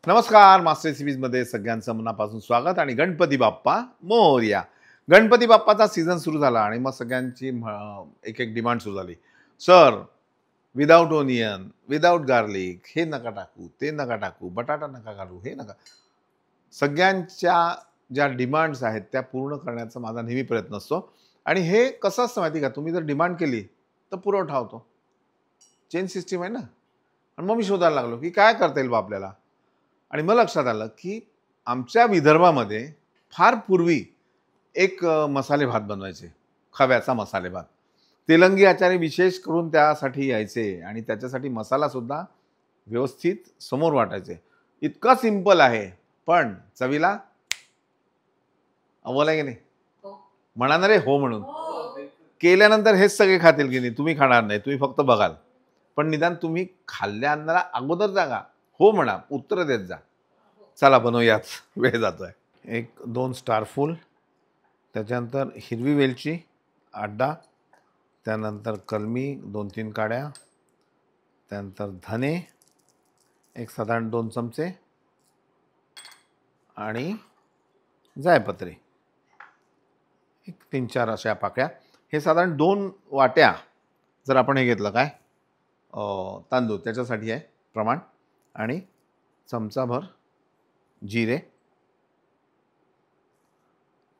नमस्कार. मास्टर रेसिपीजमध्ये सगळ्यांचं मनापासून स्वागत आणि गणपती बाप्पा मोरया. गणपती बाप्पाचा सीझन सुरू झाला आणि मग सगळ्यांची एक एक डिमांड सुरू झाली. Sir, without onion, without garlic, हे नका टाकू, ते नका टाकू, बटाटा नका घालू, हे नका. सगळ्यांच्या ज्या डिमांड्स आहेत त्या पूर्ण करण्याचा माझा नेहमी प्रयत्न असतो. आणि हे कसं असतं माहिती का, तुम्ही जर डिमांड केली तर पुरवठा होतो. चेन सिस्टीम आहे ना. आणि मग मी शोधायला लागलो की काय करता येईल बा आपल्याला. आणि मग लक्षात आलं की आमच्या विदर्भामध्ये फार पूर्वी एक मसाले भात बनवायचे, खव्याचा मसाले भात. तेलंगी आचारी विशेष करून त्यासाठी यायचे आणि त्याच्यासाठी मसालासुद्धा व्यवस्थित समोर वाटायचे. इतका सिंपल आहे, पण चवीला अव्वल आहे की नाही? म्हणा ना रे हो म्हणून. केल्यानंतर हेच सगळे खातील की नाही? तुम्ही खाणार नाही, तुम्ही फक्त बघाल. पण निदान तुम्ही खाल्ल्या अन्नाला अगोदर जागा हो म्हणा, उत्तर देत जा. चला बनवूयाच, वेळ जातोय. 1-2 स्टारफूल, त्याच्यानंतर हिरवी वेलची 8-10, त्यानंतर कलमी 2-3 काड्या, त्यानंतर धने एक साधारण 2 चमचे आणि जायपत्री एक 3-4 अशा पाकळ्या. हे साधारण 2 वाट्या जर आपण हे घेतलं काय तांदूळ, त्याच्यासाठी आहे प्रमाण. आणि चमचाभर जिरे,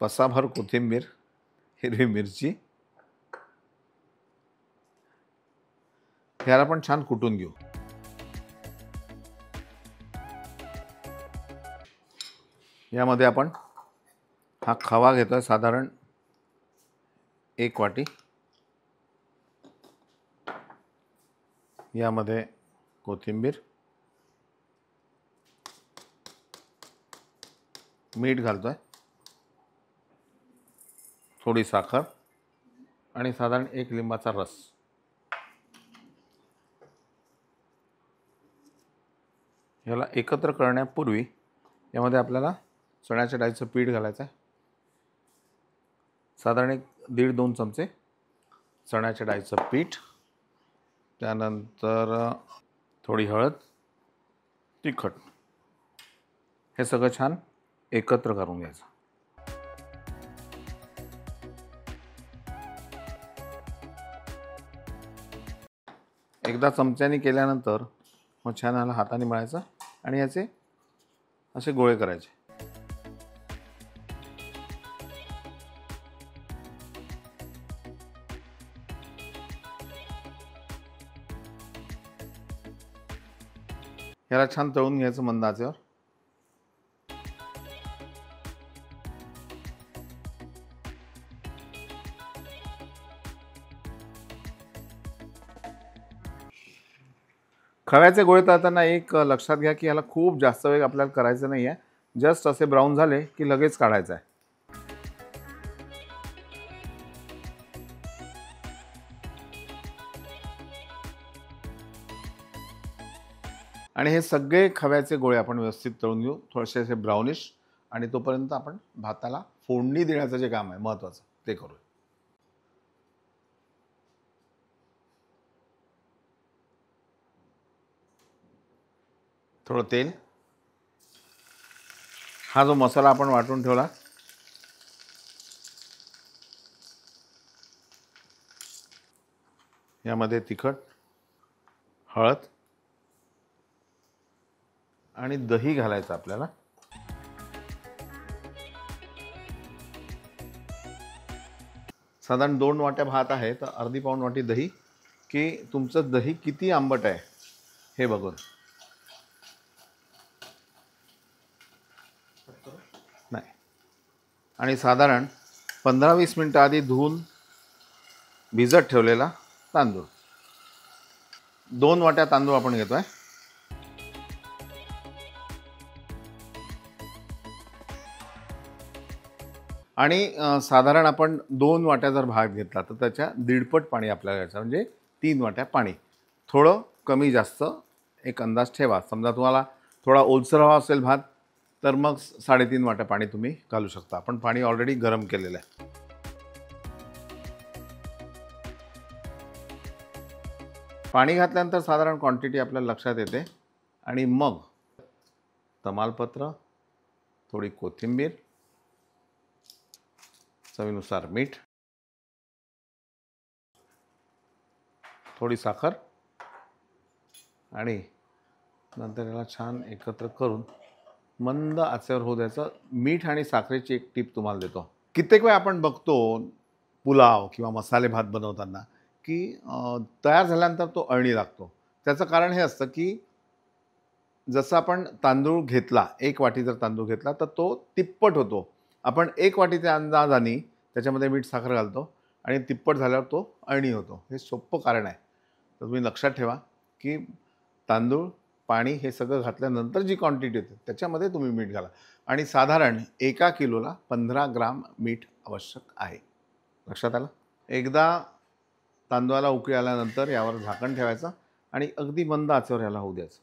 पसाभर कोथिंबीर, हिरवी मिरची. ह्याला पण छान कुटून घेऊ. यामध्ये आपण हा खवा घेतोय साधारण 1 वाटी. यामध्ये कोथिंबीर, मीठ घालतोय, थोडी साखर आणि साधारण 1 लिंबाचा रस. याला एकत्र करण्यापूर्वी यामध्ये आपल्याला चण्याच्या डाळीचं पीठ घालायचं आहे. साधारण 1-1.5-2 चमचे चण्याच्या डाळीचं पीठ. त्यानंतर थोडी हळद, तिखट. हे सगळं छान एकत्र करून घ्यायचं. एकदा चमच्याने केल्यानंतर मग छान ह्याला हाताने मळायचं आणि याचे असे गोळे करायचे. याला छान तळून घ्यायचं मंद आचेवर. खव्याचे गोळे तळताना एक लक्षात घ्या की याला खूप जास्त वेळ आपल्याला करायचं नाही आहे. जस्ट असे ब्राऊन झाले की लगेच काढायचं आहे. आणि हे सगळे खव्याचे गोळे आपण व्यवस्थित तळून घेऊ, थोडेसे असे ब्राउनिश. आणि तोपर्यंत आपण भाताला फोडणी देण्याचं जे काम आहे महत्त्वाचं ते करूया. थोडं तेल. हा जो मसाला आपण वाटून ठेवला यामध्ये तिखट, हळद आणि दही घालायचं आपल्याला. साधारण 2 वाट्या भात आहे तर अर्धी पाऊण वाटी दही, की तुमचं दही किती आंबट आहे हे बघून. नाही. आणि साधारण 15-20 मिनटं आधी धुवून भिजत ठेवलेला तांदूळ. 2 वाट्या तांदूळ आपण घेतोय. आणि साधारण आपण 2 वाट्या जर भात घेतला तर त्याच्या 1.5 पाणी आपल्याला घ्यायचं, म्हणजे 3 वाट्या पाणी. थोडं कमी जास्त एक अंदाज ठेवा. समजा तुम्हाला थोडा ओलसर हवा असेल भात तर मग 3.5 वाट्या पाणी तुम्ही घालू शकता. आपण पाणी ऑलरेडी गरम केलेलं आहे. पाणी घातल्यानंतर साधारण क्वांटिटी आपल्याला लक्षात येते. आणि मग तमालपत्र, थोडी कोथिंबीर, चवीनुसार मीठ, थोडी साखर आणि नंतर याला छान एकत्र करून मंद आचेवर होऊ द्यायचं. मीठ आणि साखरेची एक टीप तुम्हाला देतो. कित्येक वेळा आपण बघतो पुलाव किंवा मसाले भात बनवताना की तयार झाल्यानंतर तो अळणी लागतो. त्याचं कारण हे असतं की जसं आपण तांदूळ घेतला, 1 वाटी जर तांदूळ घेतला तर तो तिप्पट होतो. आपण 1 वाटीच्या अंदाजाने त्याच्यामध्ये मीठ साखर घालतो आणि तिप्पट झाल्यावर तो अळणी होतो. हे सोपं कारण आहे. तर तुम्ही लक्षात ठेवा की तांदूळ, पाणी हे सगळं घातल्यानंतर जी क्वांटिटी होते त्याच्यामध्ये तुम्ही मीठ घाला आणि साधारण 1 किलोला 15 ग्राम मीठ आवश्यक आहे. लक्षात आलं? एकदा तांदूळाला उकळी आल्यानंतर यावर झाकण ठेवायचं आणि अगदी मंद आचेवर याला होऊ द्यायचं.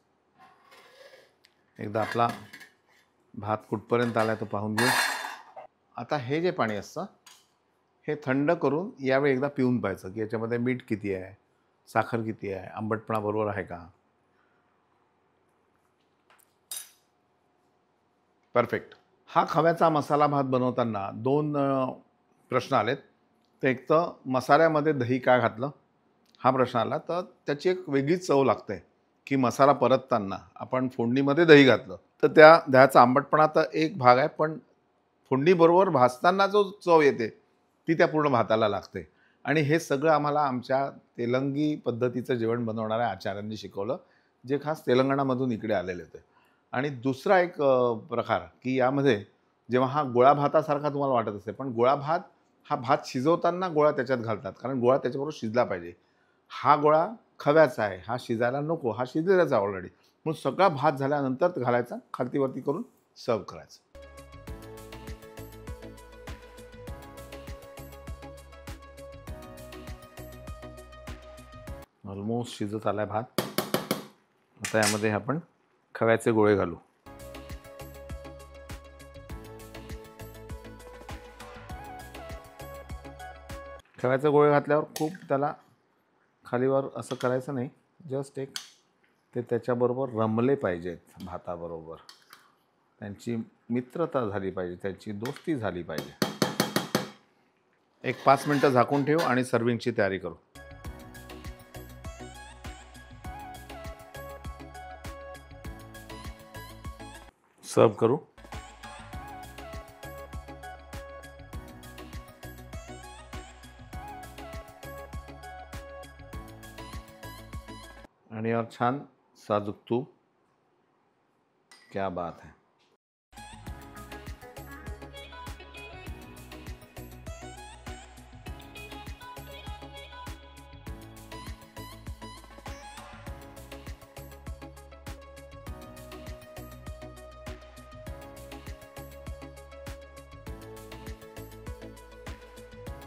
एकदा आपला भात कुठपर्यंत आला तो पाहून घेऊ. आता हे जे पाणी असतं हे थंड करून यावेळी एकदा पिऊन पाहायचं की याच्यामध्ये मीठ किती आहे, साखर किती आहे, आंबटपणा बरोबर आहे का. परफेक्ट. हा खव्याचा मसाला भात बनवताना 2 प्रश्न आलेत. तर एक तर मसाल्यामध्ये दही का घातलं हा प्रश्न आला. तर त्याची एक वेगळीच चव लागते की मसाला परतताना आपण फोडणीमध्ये दही घातलं तर त्या दह्याचा आंबटपणा तर एक भाग आहे, पण फोडणीबरोबर भाजताना जो चव येते ती त्या पूर्ण भाताला लागते. आणि हे सगळं आम्हाला आमच्या तेलंगी पद्धतीचं जेवण बनवणाऱ्या आचार्यांनी शिकवलं, जे खास तेलंगणामधून इकडे आलेले होते. आणि दुसरा एक प्रकार की यामध्ये जेव्हा हा गोळा भातासारखा तुम्हाला वाटत असेल, पण गोळा भात हा भात शिजवताना गोळा त्याच्यात घालतात, कारण गोळा त्याच्याबरोबर शिजला पाहिजे. हा गोळा खव्याचा आहे, हा शिजायला नको, हा शिजलेलाच आहे ऑलरेडी. म्हणून सगळा भात झाल्यानंतर घालायचा, खालतीवरती करून सर्व करायचं. ऑलमोस्ट शिजत आलाय भात. आता यामध्ये आपण खव्याचे गोळे घालू. खव्याचे गोळे घातल्यावर खूप त्याला खालीवर असं करायचं नाही, जस्ट एक ते त्याच्याबरोबर रमले पाहिजेत भाताबरोबर, त्यांची मित्रता झाली पाहिजे, त्यांची दोस्ती झाली पाहिजे. एक 5 मिनटं झाकून ठेवू आणि सर्विंगची तयारी करू. सर्व करू. आणि यावर छान साजूक तूप. क्या बात है.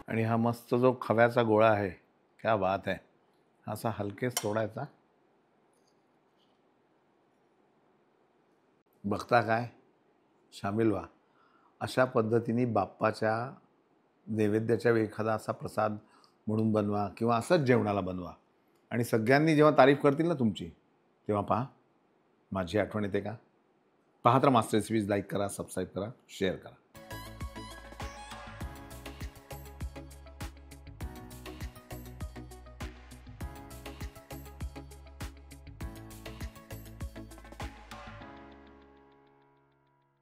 आणि हा मस्त जो खव्याचा गोळा आहे, क्या बात आहे. असा हलकेच तोडायचा. बघता काय, शामिल व्हा. अशा पद्धतीने बाप्पाच्या नैवेद्याच्या वेळी एखादा असा प्रसाद म्हणून बनवा किंवा असंच जेवणाला बनवा. आणि सगळ्यांनी जेव्हा तारीफ करतील ना तुमची, तेव्हा पहा माझी आठवण येते का. पहा तर मास्टर रेसिपीज लाईक करा, सबस्क्राईब करा, शेअर करा.